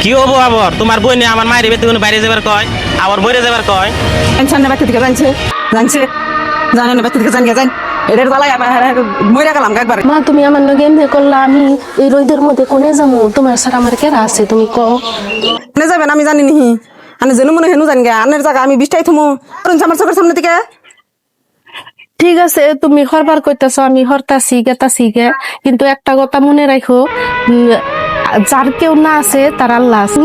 কি হবো আবার তোমার বই নিয়ে আমার মায়ের বেতে কোনো বাইরে যাবার কয় আবার বইরে যাবার কয়। জানছে না বাচ্চা থেকে জানছে জানছে জানে না বাচ্চা থেকে জান জান এটার গলায় মরে গেলাম একবার। মা তুমি আমার লগে এমনি করলা, আমি এই রোদের মধ্যে কোনে যাবো? তোমার স্যার আমার কেরা আছে তুমি কও। কোনে যাবেন আমি জানি নিহি, আমি যেন মনে হেনু জানি গে আনের জায়গা আমি বিষ্টাই থমো আমার চোখের সামনে থেকে। ঠিক আছে তুমি হরবার কইতাছ, আমি হরতাছি গেতাছি গে, কিন্তু একটা কথা মনে রাখো, যার কেউ না আছে তার আল্লাহ আছে।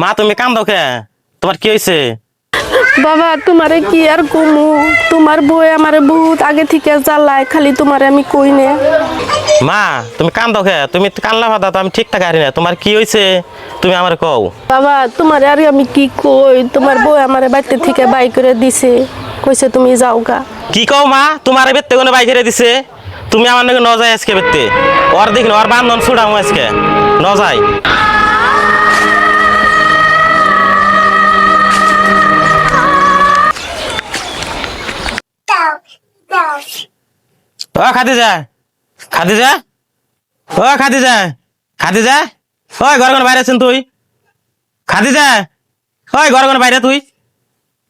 মা তুমি কান্দো কে? তোমার কি হয়েছে? বাবা তোমারে কি আর কমু, তোমার বই আমারে বহুত আগে থেকে জ্বালায়, খালি তোমারে আমি কই নে। মা তুমি কান্দো কে? তুমি কান্না ভাতা তো আমি ঠিকঠাক হারি না, তোমার কি হয়েছে তুমি আমার কও। বাবা তোমারে আর আমি কি কই, তোমার বই আমারে বাড়িতে থেকে বাই করে দিছে, কইছে তুমি যাও গা। কি কও মা? তোমার বেতে কোনো বাইক হেরে দিছে? তুমি আমার নাকি ন যায় আজকে বেতে ওর দেখ ওর বান্ধন ছুড়াম আজকে ন যায়। ও খাদি যা খাদি যা ও খাদি যা খাদি যা ওই ঘর কোন বাইরে আছেন তুই? খাদি যা ওই ঘর কোন বাইরে তুই?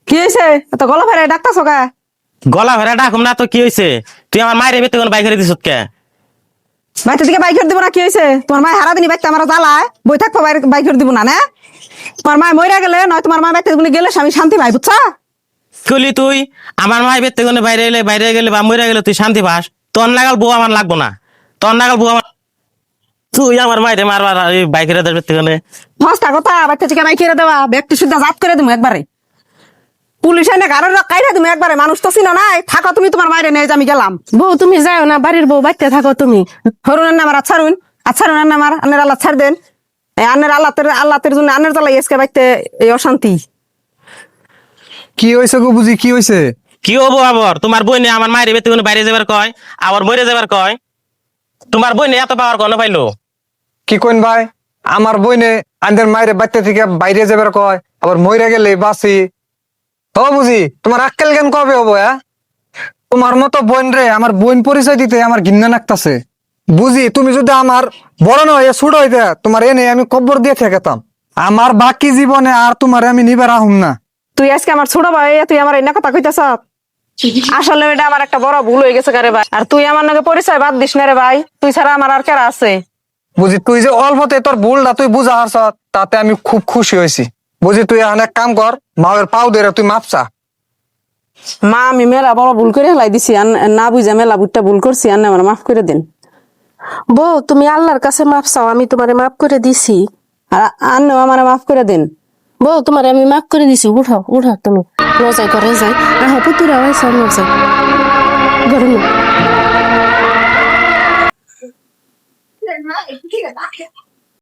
কি হয়েছে এত গলা ফেরে ডাক্তার সকা? গলা ভেড়া ডাকুম না তো কি হয়েছে? তুই আমার মায়ের বেতে কোন বাইক হেরে দিস কে? বাচ্চা থেকে বাইক দিব না কি হয়েছে? তোমার মায় হারা দিনই বাচ্চা আমার জ্বালায় বই থাকবো বাইক দিব না না? তোমার মায় মরে গেলে নয় তোমার মা বাচ্চা গেলে আমি শান্তি পাই বুঝছা? কলি তুই আমার মায়ের বেতে কোন বাইরে গেলে বা মরে গেলে তুই শান্তি পাস? তোর নাগাল বউ আমার লাগবো না, তোর নাগাল বউ আমার। তুই আমার মায়ের মারবার বাইক হেরে দেবে কোনে? ফার্স্ট কথা বাচ্চা থেকে বাইক ছেড়ে দেওয়া ব্যক্তি শুদ্ধ জাত করে দেবো একবারে, পুলিশ এনে গাড়ির কাইরা তুমি একবারে, মানুষ তো চিনো নাই, থাকো তুমি তোমার মায়ের নিয়ে আমি গেলাম। বউ তুমি যাও না, বাড়ির বউ বাড়িতে থাকো তুমি। হরুন আমার আচ্ছারুন আচ্ছারুন আমার আনের আল্লাহ ছাড় দেন, আনের আল্লাহর জন্য আনের জ্বালাই আজকে বাইতে এই অশান্তি। কি হয়েছে গো বুঝি, কি হয়েছে? কি হবো আবার তোমার বই নিয়ে আমার মায়ের বেতে কোন বাইরে যাবার কয় আবার বইরে যাবার কয়। তোমার বই নিয়ে এত পাওয়ার কোনো পাইলো? কি কইন ভাই, আমার বইনে আন্দের মায়ের বাচ্চা থেকে বাইরে যাবার কয়, আবার মইরা গেলে বাসি। ও বুঝি তোমার আক্কেল জ্ঞান কবে হবো? তোমার মতো বোন রে আমার বোন পরিচয় দিতে আমার ঘৃণা লাগতাছে। বুঝি তুমি যদি আমার বড় নয় ছোট হইতে তোমার এনে আমি কব্বর দিয়ে থেকেতাম, আমার বাকি জীবনে আর তোমার আমি নিবে রাহুম না। তুই আজকে আমার ছোট ভাই, তুই আমার এই না কথা কইতেছ? আসলে এটা আমার একটা বড় ভুল হয়ে গেছে রে ভাই, আর তুই আমার নাকি পরিচয় বাদ দিস না রে ভাই, তুই ছাড়া আমার আর কেরা আছে? বুঝি তুই যে অল্পতে তোর ভুলটা তুই বুঝা হারছ, তাতে আমি খুব খুশি হয়েছি। বুঝি তুই এখন এক কাম কর, মায়ের পাও ধরে তুই মাপসা। মা আমি মেলা বড় ভুল করে হেলাই দিছি, না বুঝা মেলা বুটটা ভুল করছি, আর আমার মাফ করে দিন। বউ তুমি আল্লাহর কাছে মাপ চাও, আমি তোমারে মাফ করে দিছি। আর আমার মাফ করে দিন। বউ তোমারে আমি মাফ করে দিছি, উঠো উঠো তুমি লজাই করে যাই। আহ পুতুরা হয়েছে লজাই ঘরে।